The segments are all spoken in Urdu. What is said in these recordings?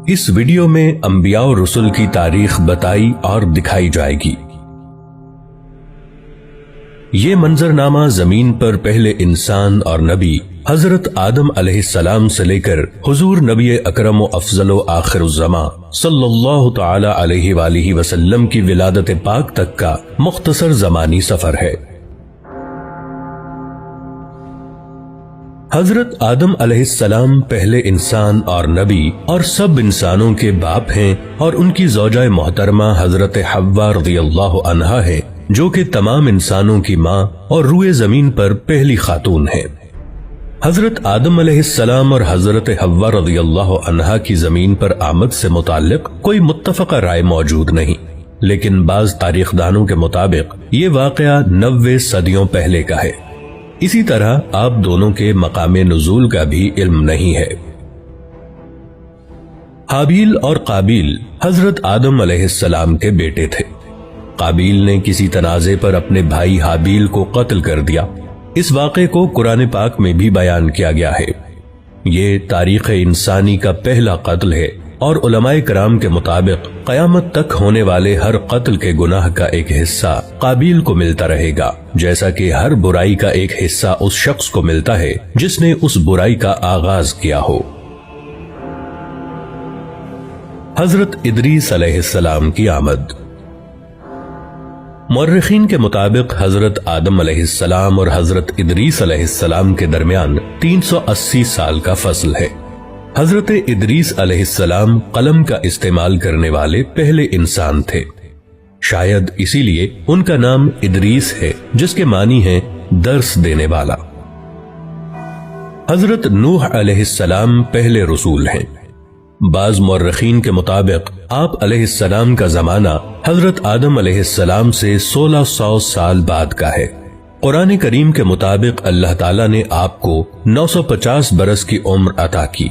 اس ویڈیو میں انبیاء اور رسل کی تاریخ بتائی اور دکھائی جائے گی۔ یہ منظرنامہ زمین پر پہلے انسان اور نبی حضرت آدم علیہ السلام سے لے کر حضور نبی اکرم و افضل و آخر الزماں صلی اللہ تعالی علیہ وآلہ وسلم کی ولادت پاک تک کا مختصر زمانی سفر ہے۔ حضرت آدم علیہ السلام پہلے انسان اور نبی اور سب انسانوں کے باپ ہیں، اور ان کی زوجہ محترمہ حضرت حوا رضی اللہ عنہا ہے، جو کہ تمام انسانوں کی ماں اور روئے زمین پر پہلی خاتون ہے۔ حضرت آدم علیہ السلام اور حضرت حوا رضی اللہ عنہا کی زمین پر آمد سے متعلق کوئی متفقہ رائے موجود نہیں، لیکن بعض تاریخ دانوں کے مطابق یہ واقعہ 90 صدیوں پہلے کا ہے۔ اسی طرح آپ دونوں کے مقام نزول کا بھی علم نہیں ہے۔ حابیل اور قابیل حضرت آدم علیہ السلام کے بیٹے تھے۔ قابیل نے کسی تنازع پر اپنے بھائی حابیل کو قتل کر دیا۔ اس واقعے کو قرآن پاک میں بھی بیان کیا گیا ہے۔ یہ تاریخ انسانی کا پہلا قتل ہے، اور علماء کرام کے مطابق قیامت تک ہونے والے ہر قتل کے گناہ کا ایک حصہ قابیل کو ملتا رہے گا، جیسا کہ ہر برائی کا ایک حصہ اس شخص کو ملتا ہے جس نے اس برائی کا آغاز کیا ہو۔ حضرت ادریس علیہ السلام کی آمد۔ مورخین کے مطابق حضرت آدم علیہ السلام اور حضرت ادریس علیہ السلام کے درمیان 380 سال کا فصل ہے۔ حضرت ادریس علیہ السلام قلم کا استعمال کرنے والے پہلے انسان تھے، شاید اسی لیے ان کا نام ادریس ہے، جس کے معنی ہے درس دینے والا۔ حضرت نوح علیہ السلام پہلے رسول ہیں۔ بعض مورخین کے مطابق آپ علیہ السلام کا زمانہ حضرت آدم علیہ السلام سے 1600 سال بعد کا ہے۔ قرآن کریم کے مطابق اللہ تعالیٰ نے آپ کو 950 برس کی عمر عطا کی۔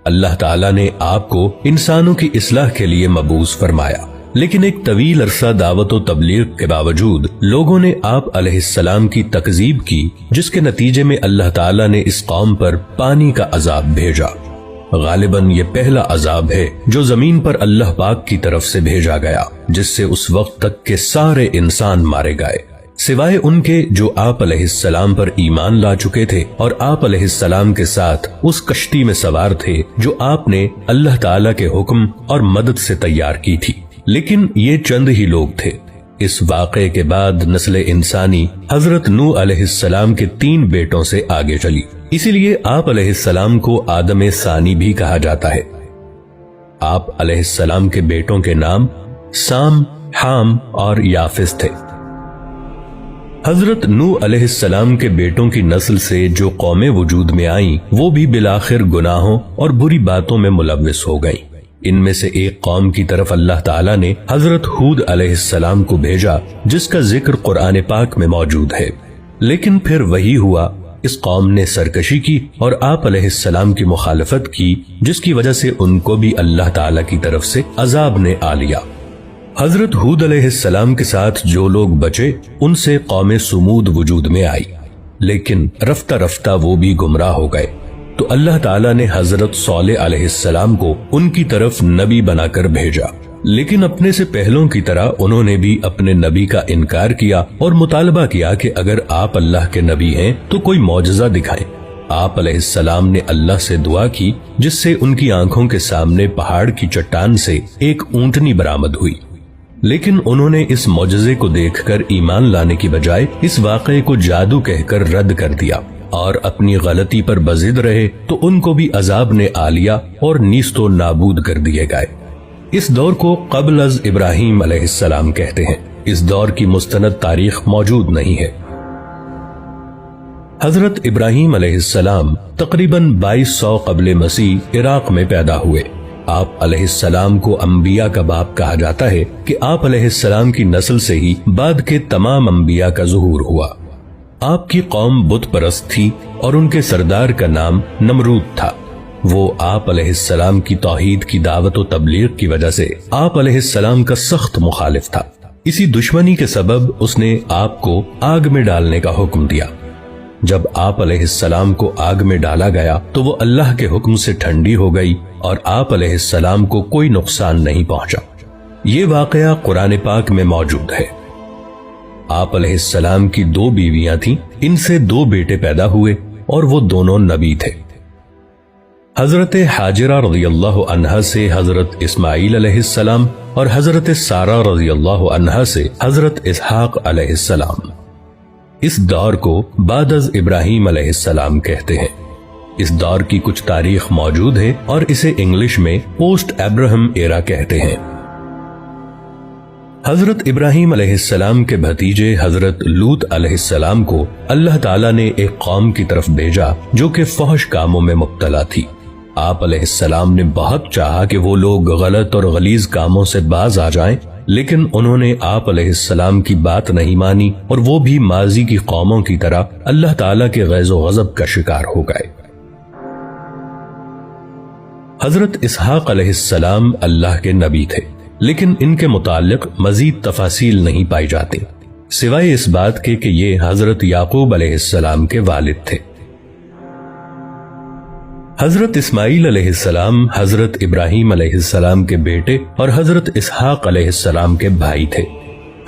اللہ تعالیٰ نے آپ کو انسانوں کی اصلاح کے لیے مبعوث فرمایا، لیکن ایک طویل عرصہ دعوت و تبلیغ کے باوجود لوگوں نے آپ علیہ السلام کی تکذیب کی، جس کے نتیجے میں اللہ تعالیٰ نے اس قوم پر پانی کا عذاب بھیجا۔ غالباً یہ پہلا عذاب ہے جو زمین پر اللہ پاک کی طرف سے بھیجا گیا، جس سے اس وقت تک کے سارے انسان مارے گئے، سوائے ان کے جو آپ علیہ السلام پر ایمان لا چکے تھے اور آپ علیہ السلام کے ساتھ اس کشتی میں سوار تھے جو آپ نے اللہ تعالیٰ کے حکم اور مدد سے تیار کی تھی، لیکن یہ چند ہی لوگ تھے۔ اس واقعے کے بعد نسل انسانی حضرت نوح علیہ السلام کے 3 بیٹوں سے آگے چلی، اسی لیے آپ علیہ السلام کو آدم ثانی بھی کہا جاتا ہے۔ آپ علیہ السلام کے بیٹوں کے نام سام، حام اور یافس تھے۔ حضرت نوح علیہ السلام کے بیٹوں کی نسل سے جو قومیں وجود میں آئیں، وہ بھی بالآخر گناہوں اور بری باتوں میں ملوث ہو گئیں۔ ان میں سے ایک قوم کی طرف اللہ تعالیٰ نے حضرت ہود علیہ السلام کو بھیجا، جس کا ذکر قرآن پاک میں موجود ہے، لیکن پھر وہی ہوا، اس قوم نے سرکشی کی اور آپ علیہ السلام کی مخالفت کی، جس کی وجہ سے ان کو بھی اللہ تعالیٰ کی طرف سے عذاب نے آ لیا۔ حضرت ہود علیہ السلام کے ساتھ جو لوگ بچے، ان سے قوم سمود وجود میں آئی، لیکن رفتہ رفتہ وہ بھی گمراہ ہو گئے، تو اللہ تعالیٰ نے حضرت صالح علیہ السلام کو ان کی طرف نبی بنا کر بھیجا، لیکن اپنے سے پہلوں کی طرح انہوں نے بھی اپنے نبی کا انکار کیا اور مطالبہ کیا کہ اگر آپ اللہ کے نبی ہیں تو کوئی معجزہ دکھائیں۔ آپ علیہ السلام نے اللہ سے دعا کی، جس سے ان کی آنکھوں کے سامنے پہاڑ کی چٹان سے ایک اونٹنی برآمد ہوئی، لیکن انہوں نے اس معجزے کو دیکھ کر ایمان لانے کی بجائے اس واقعے کو جادو کہہ کر رد کر دیا اور اپنی غلطی پر بضد رہے، تو ان کو بھی عذاب نے آ لیا اور نیست و نابود کر دیے گئے۔ اس دور کو قبل از ابراہیم علیہ السلام کہتے ہیں۔ اس دور کی مستند تاریخ موجود نہیں ہے۔ حضرت ابراہیم علیہ السلام تقریباً 2200 قبل مسیح عراق میں پیدا ہوئے۔ آپ علیہ السلام کو انبیاء کا باپ کہا جاتا ہے کہ آپ علیہ السلام کی نسل سے ہی بعد کے تمام انبیاء کا ظہور ہوا۔ آپ کی قوم بت پرست تھی اور ان کے سردار کا نام نمرود تھا۔ وہ آپ علیہ السلام کی توحید کی دعوت و تبلیغ کی وجہ سے آپ علیہ السلام کا سخت مخالف تھا۔ اسی دشمنی کے سبب اس نے آپ کو آگ میں ڈالنے کا حکم دیا۔ جب آپ علیہ السلام کو آگ میں ڈالا گیا تو وہ اللہ کے حکم سے ٹھنڈی ہو گئی اور آپ علیہ السلام کو کوئی نقصان نہیں پہنچا۔ یہ واقعہ قرآن پاک میں موجود ہے۔ آپ علیہ السلام کی 2 بیویاں تھیں، ان سے 2 بیٹے پیدا ہوئے اور وہ دونوں نبی تھے۔ حضرت حاجرہ رضی اللہ عنہا سے حضرت اسماعیل علیہ السلام اور حضرت سارہ رضی اللہ عنہا سے حضرت اسحاق علیہ السلام۔ اس دور کو بعد از ابراہیم علیہ السلام کہتے ہیں۔ اس دور کی کچھ تاریخ موجود ہے اور اسے انگلش میں پوسٹ ابراہم ایرا کہتے ہیں۔ حضرت ابراہیم علیہ السلام کے بھتیجے حضرت لوط علیہ السلام کو اللہ تعالیٰ نے ایک قوم کی طرف بھیجا جو کہ فحش کاموں میں مبتلا تھی۔ آپ علیہ السلام نے بہت چاہا کہ وہ لوگ غلط اور غلیظ کاموں سے باز آ جائیں، لیکن انہوں نے آپ علیہ السلام کی بات نہیں مانی اور وہ بھی ماضی کی قوموں کی طرح اللہ تعالیٰ کے غیظ و غضب کا شکار ہو گئے۔ حضرت اسحاق علیہ السلام اللہ کے نبی تھے، لیکن ان کے متعلق مزید تفاصیل نہیں پائی جاتی، سوائے اس بات کے کہ یہ حضرت یعقوب علیہ السلام کے والد تھے۔ حضرت اسماعیل علیہ السلام حضرت ابراہیم علیہ السلام کے بیٹے اور حضرت اسحاق علیہ السلام کے بھائی تھے۔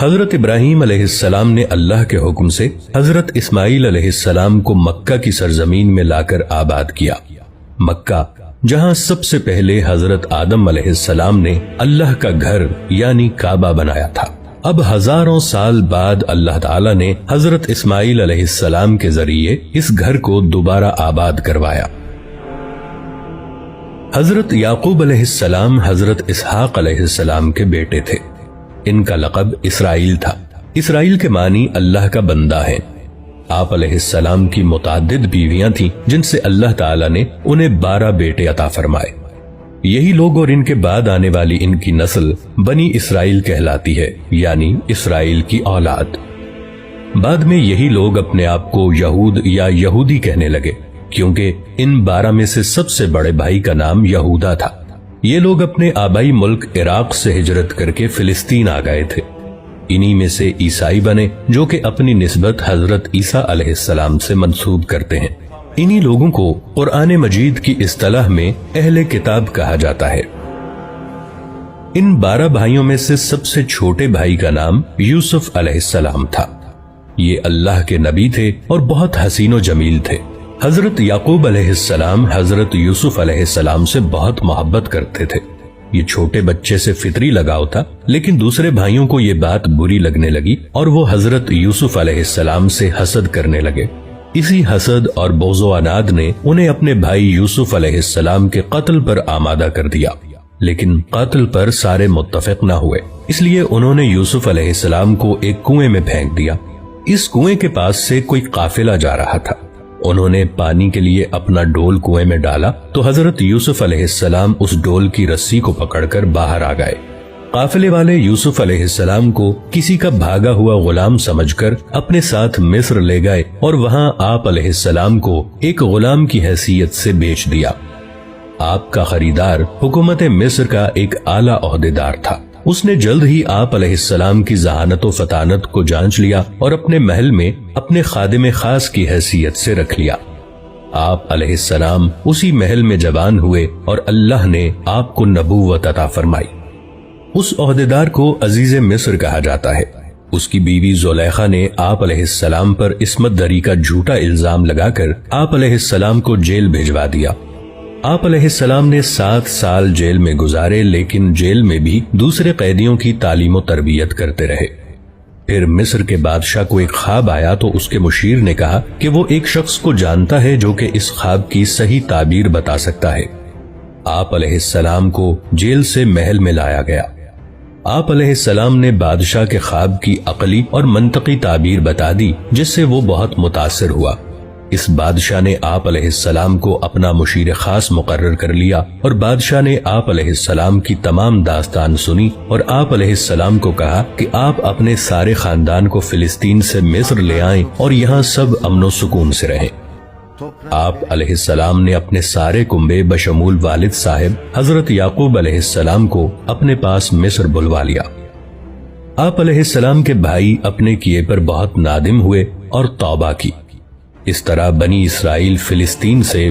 حضرت ابراہیم علیہ السلام نے اللہ کے حکم سے حضرت اسماعیل علیہ السلام کو مکہ کی سرزمین میں لا کر آباد کیا۔ مکہ جہاں سب سے پہلے حضرت آدم علیہ السلام نے اللہ کا گھر یعنی کعبہ بنایا تھا، اب ہزاروں سال بعد اللہ تعالیٰ نے حضرت اسماعیل علیہ السلام کے ذریعے اس گھر کو دوبارہ آباد کروایا۔ حضرت یعقوب علیہ السلام حضرت اسحاق علیہ السلام کے بیٹے تھے۔ ان کا لقب اسرائیل تھا۔ اسرائیل کے معنی اللہ کا بندہ ہے۔ آپ علیہ السلام کی متعدد بیویاں تھیں جن سے اللہ تعالیٰ نے انہیں 12 بیٹے عطا فرمائے۔ یہی لوگ اور ان کے بعد آنے والی ان کی نسل بنی اسرائیل کہلاتی ہے، یعنی اسرائیل کی اولاد۔ بعد میں یہی لوگ اپنے آپ کو یہود یا یہودی کہنے لگے، کیونکہ ان 12 میں سے سب سے بڑے بھائی کا نام یہودا تھا۔ یہ لوگ اپنے آبائی ملک عراق سے ہجرت کر کے فلسطین آ گئے تھے۔ انہی میں سے عیسائی بنے جو کہ اپنی نسبت حضرت عیسیٰ علیہ السلام سے منسوب کرتے ہیں۔ انہی لوگوں کو قرآن مجید کی اصطلاح میں اہل کتاب کہا جاتا ہے۔ ان 12 بھائیوں میں سے سب سے چھوٹے بھائی کا نام یوسف علیہ السلام تھا۔ یہ اللہ کے نبی تھے اور بہت حسین و جمیل تھے۔ حضرت یعقوب علیہ السلام حضرت یوسف علیہ السلام سے بہت محبت کرتے تھے۔ یہ چھوٹے بچے سے فطری لگاؤ تھا، لیکن دوسرے بھائیوں کو یہ بات بری لگنے لگی اور وہ حضرت یوسف علیہ السلام سے حسد کرنے لگے۔ اسی حسد اور بغض و عناد نے انہیں اپنے بھائی یوسف علیہ السلام کے قتل پر آمادہ کر دیا، لیکن قتل پر سارے متفق نہ ہوئے، اس لیے انہوں نے یوسف علیہ السلام کو ایک کنویں میں پھینک دیا۔ اس کنویں کے پاس سے کوئی قافلہ جا رہا تھا۔ انہوں نے پانی کے لیے اپنا ڈول کنویں میں ڈالا تو حضرت یوسف علیہ السلام اس ڈول کی رسی کو پکڑ کر باہر آ گئے۔ قافلے والے یوسف علیہ السلام کو کسی کا بھاگا ہوا غلام سمجھ کر اپنے ساتھ مصر لے گئے اور وہاں آپ علیہ السلام کو ایک غلام کی حیثیت سے بیچ دیا۔ آپ کا خریدار حکومت مصر کا ایک اعلیٰ عہدیدار تھا۔ اس نے جلد ہی آپ علیہ السلام کی ذہانت و فطانت کو جانچ لیا اور اپنے محل میں اپنے خادم خاص کی حیثیت سے رکھ لیا۔ آپ علیہ السلام اسی محل میں جوان ہوئے اور اللہ نے آپ کو نبوت عطا فرمائی۔ اس عہدیدار کو عزیز مصر کہا جاتا ہے۔ اس کی بیوی زلیخا نے آپ علیہ السلام پر عصمت دری کا جھوٹا الزام لگا کر آپ علیہ السلام کو جیل بھجوا دیا۔ آپ علیہ السلام نے 7 سال جیل میں گزارے، لیکن جیل میں بھی دوسرے قیدیوں کی تعلیم و تربیت کرتے رہے۔ پھر مصر کے بادشاہ کو ایک خواب آیا تو اس کے مشیر نے کہا کہ وہ ایک شخص کو جانتا ہے جو کہ اس خواب کی صحیح تعبیر بتا سکتا ہے۔ آپ علیہ السلام کو جیل سے محل میں لایا گیا۔ آپ علیہ السلام نے بادشاہ کے خواب کی عقلی اور منطقی تعبیر بتا دی، جس سے وہ بہت متاثر ہوا۔ اس بادشاہ نے آپ علیہ السلام کو اپنا مشیر خاص مقرر کر لیا اور بادشاہ نے آپ علیہ السلام کی تمام داستان سنی اور آپ علیہ السلام کو کہا کہ آپ اپنے سارے خاندان کو فلسطین سے مصر لے آئیں اور یہاں سب امن و سکون سے رہیں۔ آپ علیہ السلام نے اپنے سارے کنبے بشمول والد صاحب حضرت یعقوب علیہ السلام کو اپنے پاس مصر بلوا لیا۔ آپ علیہ السلام کے بھائی اپنے کیے پر بہت نادم ہوئے اور توبہ کی۔ اس طرح بنی اسرائیل فلسطین سے